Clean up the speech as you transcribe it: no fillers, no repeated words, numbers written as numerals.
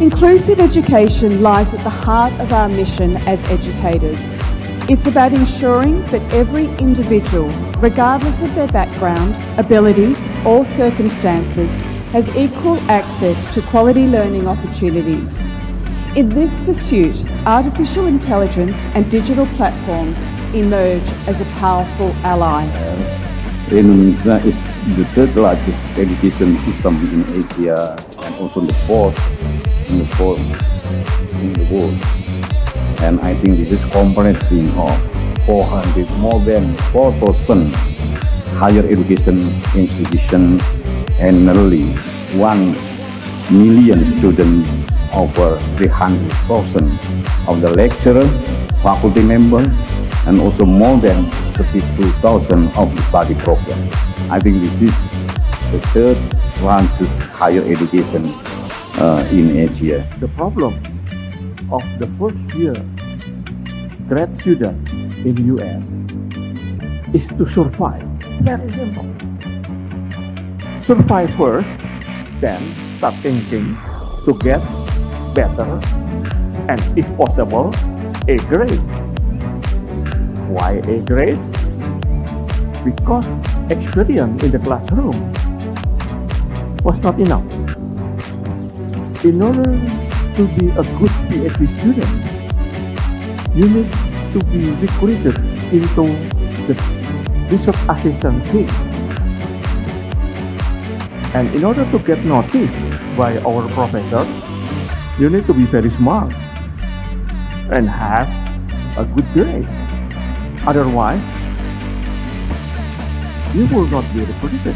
Inclusive education lies at the heart of our mission as educators. It's about ensuring that every individual, regardless of their background, abilities or circumstances, has equal access to quality learning opportunities. In this pursuit, artificial intelligence and digital platforms emerge as a powerful ally. Indonesia is the third largest education system in Asia and also the fourth in the world. And I think this is comprising of more than 4,000 higher education institutions and nearly 1 million students, over 300,000 of the lecturer, faculty members, and also more than 32,000 of the study program. I think this is the third largest higher education in Asia. The problem of the first year grad student in the US is to survive. Very simple. Survive first, then start thinking to get better and, if possible, A grade. Why A grade? Because experience in the classroom was not enough. In order to be a good PhD student, you need to be recruited into the research assistant team. And in order to get noticed by our professor, you need to be very smart and have a good grade. Otherwise, you will not be recruited.